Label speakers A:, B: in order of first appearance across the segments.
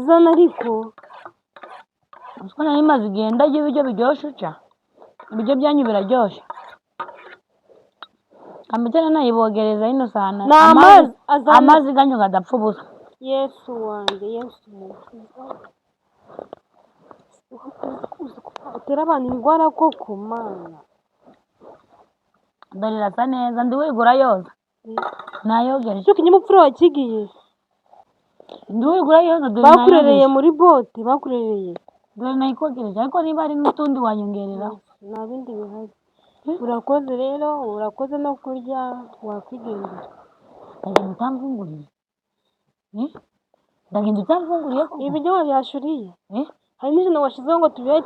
A: zana ariko
B: Usiko nari maze igihe ndarya ibiryo biryoshye uca. Ibiryo byanyu biraryoshe. Amatara nayibogereza ino sana.
A: Ni amazi,
B: Amazi ganyu gadapfa ubusa.
A: Yesu wanjye, Yesu mukiza. Utera abantu indwara koko mana.
B: Dore irasa neza ndi wigura yoza. Nayogereje.
A: Cyo kinyamupfura wakigiye.
B: Ndi wigura yoza dore
A: Bakurereye muri bote, bakurereye.
B: Dore nayikogereje ariko niba ari n'utundi wanyongerera.
A: Nta bindi bihari. Urakoze rero, urakoze no kurya wakwigendera.
B: Ndagenda utamfunguriye. Ndagenda utamfunguriye ko.
A: Ibiryo wabihashuriye. Hari n'ijana washizeho ngo tubihe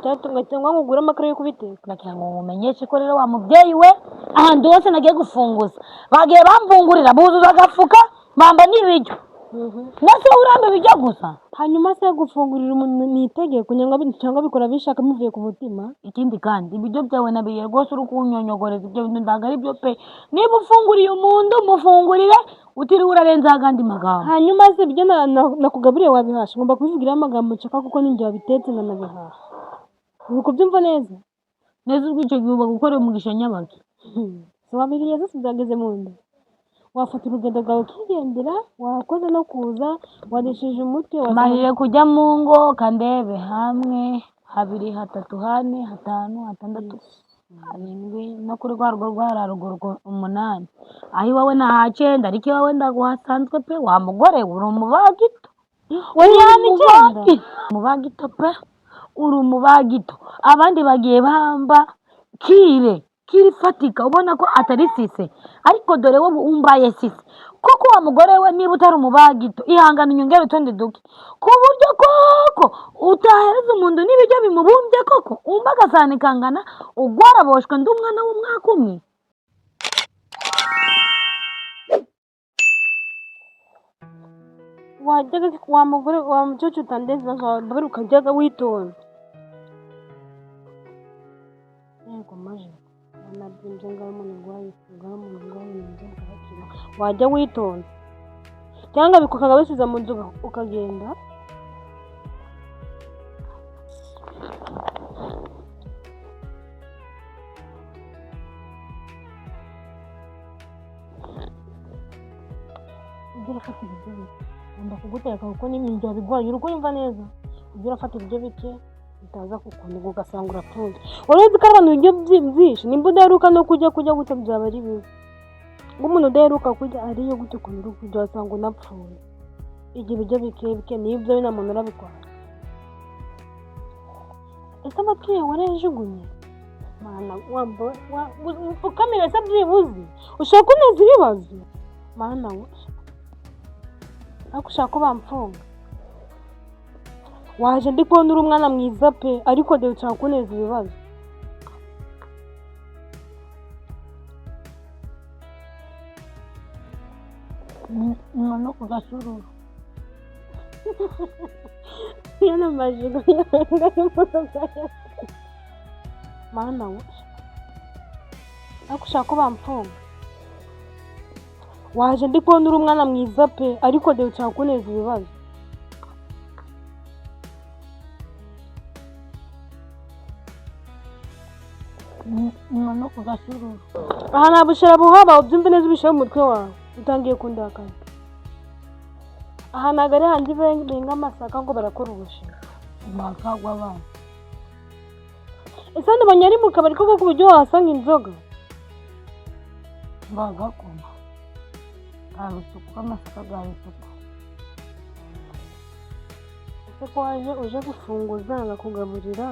A: cyangwa ngo ugure amakara yo kubiteka.
B: Ndagira ngo mumenyeshe ko rero wa mubyeyi we ahandi hose nagiye gufunguza. Bagiye bamfungurira buzuza agafuka bamba n'ibiryo. Nase urambe ibiryo gusa.
A: Hanyuma se gufungurira umuntu ni itegeko cyangwa bikora bishaka muvuye ku mutima.
B: Ikindi kandi ibiryo byawe nabiye rwose uri kunyonyogoreza ibyo bintu ndaga ari byo pe. Niba ufunguriye umuntu mufungurire utiriwe urarenza agandi magambo.
A: Hanyuma se ibyo nakugaburiye wabihasha ngomba kubivugira amagambo nshaka kuko ninjye wabitetse nkanabihaha. Uri kubyumva neza?
B: Neza ubwico gihe bagukora umugisha nyabaki.
A: So wabiriye zose byageze mu nda. Wafata urugendo rwawe ukigendera, wakoze no kuza, wadishije umutwe,
B: marire kujya mu ngo kandebe hamwe, habiri, hatatu, hane, hatanu, hatandatu, harindwi, no kuri rwa rugo rwa ruguru 8. Aho iwawe na hacenda ariko iwawe ndaguhasanzwe pe wa mugore uri umubagito.
A: Wari yani 9.
B: Umubagito pe uri umubagito. Abandi bagiye bamba kiri fatika ubona ko atari sise ariko dore wowe umbaye sise koko wa mugore we niba utari umubagito ihangana unyongera utundi duke ku buryo koko utahereza umuntu n'ibiryo bimubumbye koko umbagasani kangana ugwaraboshwe ndi umwana w'umwaka umwe.
A: Wajyaga wa mugore wa mucucu utandeza bari ukajyaga witonda. Yego maje nabyo wajya witonda cyangwa bikukaga bisiza mu nzu ukagenda. Ugira fata ibyo ngomba kuguteka kuko n'imyinjira bigwaye uri kumva neza. Ugira fata ibyo bike utaza kukunga ugasanga urapfuye. Uretse ko abantu ibyo byinshi nimba udaheruka no kujya gute byaba ari bibi. Umuntu udaheruka kujya ariyo gute ukuntu uri kujya wasanga unapfuye. Igihe ibyo bike nibyo n'amuntu urabikora. Ese abatuye warajugunye mana wambo ukamira se byibuze ushaka kuneza ibibazo mana we akushaka ko bamfunga. Waje ndi kubona uri umwana mwiza pe ariko de ushaka kuneza ibibazo.
B: No kugasururu
A: yana majigo yanga y'imodoka mana we akushaka ko bamfunga. Waje ndi kubona uri umwana mwiza pe ariko de ushaka kuneza ibibazo.
B: no kugasururu
A: aha nabushira buhaba ubyumve neza ubishyira mu mutwe wawe utangiye kundakana. Aha nagari hanze benga amasaka ngo barakora ubushira
B: makagwa abana.
A: Ese hano banyari mu kabari koko ku buryo wahasanga inzoga
B: bagakoma arutuku amasaka garutuku.
A: ese ko waje uje gufunguza ngakugaburira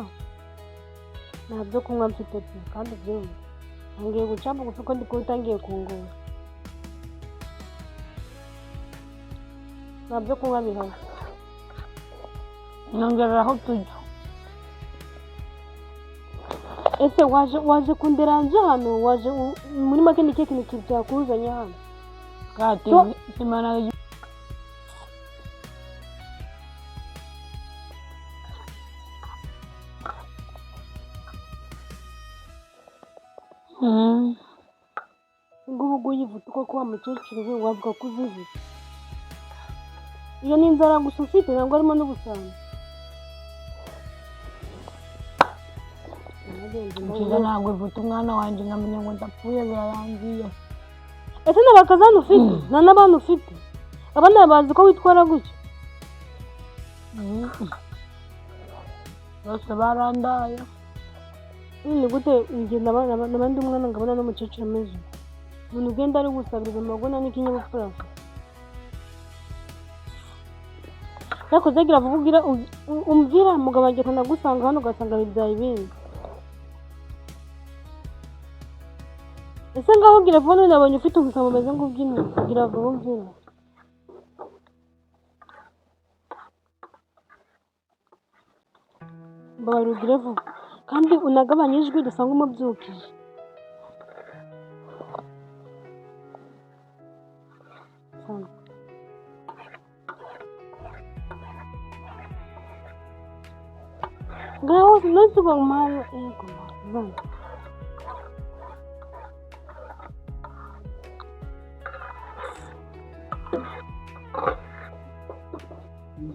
A: nta byo kunywa mfite pe kandi byumve ngiye gucamba gusa ko ndi kutangiye kungura nta byo kunywa bihari.
B: Nongereraho tujya.
A: Ese waje kunderanje hano waje muri make ni kintu cyakuzanye hano
B: kati simana
A: ngubu yivuta uko kuba mukecuru we wavuga ko uzizi iyo ni inzara gusa ufite ntabwo harimo n'ubusambo.
B: Nkiga ntabwo mfite umwana wanjye nkamenya ngo ndapfuye birarangiye.
A: Ese n'abakazana ufite nta n'abana ufite, abana bazi ko witwara gutyo.
B: Bose barandaye.
A: Ni gute ngenda n'abandi umwana ngabona n'umukecuru ameze umuntu ugenda ari gusabiriza amagona n'ikinyabupfura. Yakoze agira vuga umvira mugabo agiye ndagusanga hano ugasanga bibyaye ibindi. Ese ngaho ugira vuba nabonye ufite ubusambo bumeze nk'ubw'inka ugira vuba umvira. Barugire vuba kandi unagabanye ijwi udasanga umubyukije. Ngaho sinasuba mara ego mara.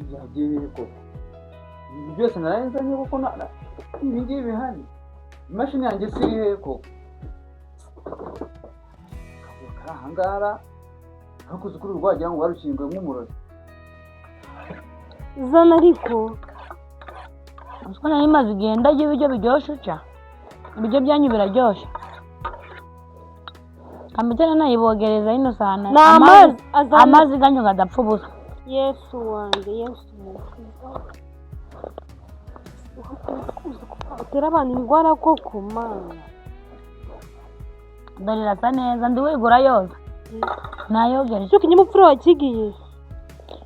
C: Byagiye ko ibi byose narayizanye kuko ibi ngibi hano imashini yanjye si irihe koko ahangara hakuze kuri rwagira ngo warushyingwe nk'umurozi.
A: Zana ariko
B: Usiko nari maze igihe ndarya ibiryo biryoshye uca. Ibiryo byanyu biraryoshye. Amatara nayibogereza ino sana. Amazi ganyu gadapfa ubusa.
A: Yesu wanjye Yesu. Utera abantu indwara koko mana.
B: Dore irasa neza ndi wigura yoza. Nayogeje.
A: Cyo kinyamupfura wakigiye.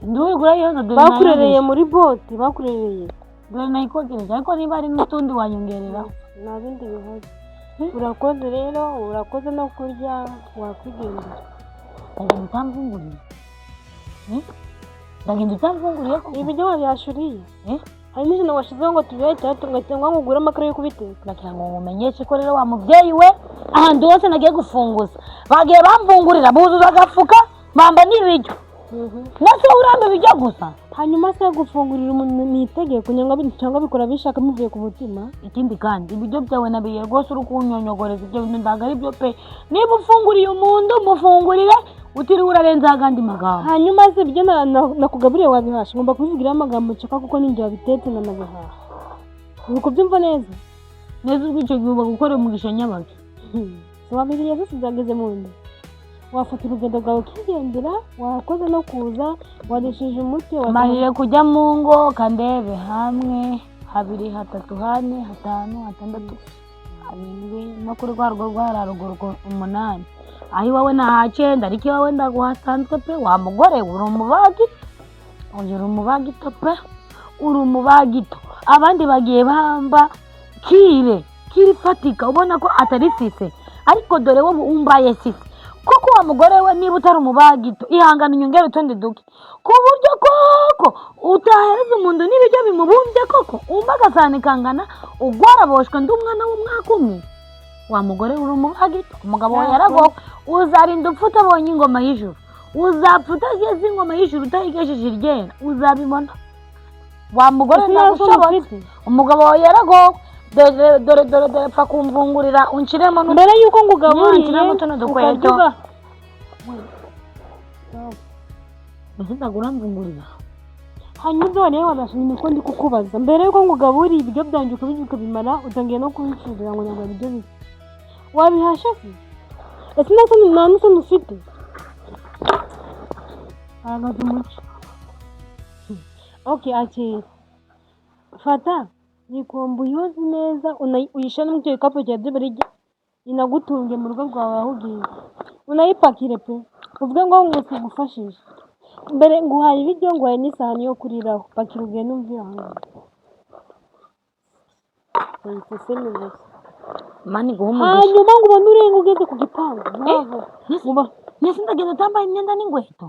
B: Ndi wigura yoza dore
A: bakurereye muri bote bakurereye.
B: Dore nayikogereje ariko niba ari n'utundi wanyongerera.
A: Nta bindi bihaze. Urakoze rero urakoze no kurya wakwigendera.
B: Ndagenda utamvunguriye. Ndagenda utamvunguriye ko
A: ibiryo wabyashuriye. Hari n'ijana washizeho ngo tubihe cyangwa ngo ugure amakara yo kubiteka.
B: Ndagira ngo umenyeshe ko rero wa mubyeyi we ahantu hose nagiye gufunguza bagiye bamvungurira buzuza agafuka mpamba n'ibiryo. Nase urambe ibiryo gusa.
A: Hanyuma se gufungurira umuntu ni itegeko cyangwa bikora bishaka muvuye ku mutima.
B: Ikindi kandi ibiryo byawe nabiye rwose uri kunyonyogoreza ibyo bintu ndaga ari byo pe. Niba ufunguriye umuntu mufungurire utiriwe urarenza agandi magambo.
A: Hanyuma se ibyo nakugaburiye wabihasha ngomba kubivugira amagambo nshaka kuko ninjye wabitetse nanabihaha. Nuko byumva neza.
B: Neza ubwico gihuba gukora umugisha nyabaki.
A: Wabiriye zose zageze mu nda. Wafata urugendo rwawe ukigendera wakoze no kuza wadishije umuti
B: mahire kujya mu ngo kandebe hamwe habiri hatatu hane hatanu hatandatu arindwi no kuri rwarwo rwararugurwa 8 aho iwawe na 9 ariko iwawe ndaguhasanzwe pe wa mugore uri umubagito pe uri umubagito abandi bagiye bamba kire fatika ubona ko atari sise ariko dore wo umbaye sise koko wa mugore we niba utari umubagito ihangana inyongera utundi duke ku buryo koko utahereza umuntu n'ibiryo bimubumbye koko umbagasani kangana ugwaraboshwe ndi umwana w'umwaka umwe wa mugore uri umubagito umugabo we yaragowe uzarinda upfa utabonye ingoma y'ijuru uzapfa utageze ingoma y'ijuru utayigejeje iryera uzabibona wa mugore ntabushoboye umugabo we yaragowe dore pfa kumvungurira unshiremo
A: mbere yuko ngugaburiye
B: ukajya mbese ndaguramvungurira
A: hanyuma ibyo wariye wabashimye ko ndi kukubaza mbere yuko ngugaburiye ibiryo byanjye ukabimara utangiye no kubicurira ngo ntabwo ibyo bise wabihasha se ese nta n'isoni ufite ahagaze umuco akira fata nikombo uyoze neza uyishyira no mu cyo gikapu cya byo buri inagutunge mu rugo rwawe aho ugiye unayipakire pe uvuge ngo ngufashije mbere nguhaye ibiryo nguhaye n'isahani yo kuriraho pakira ugende umvira ahangaha
B: mani guhumugisha
A: hanyuma ngo ubone urenga ugeze ku gipangu
B: nese ndagenda utambaye imyenda n'ingweto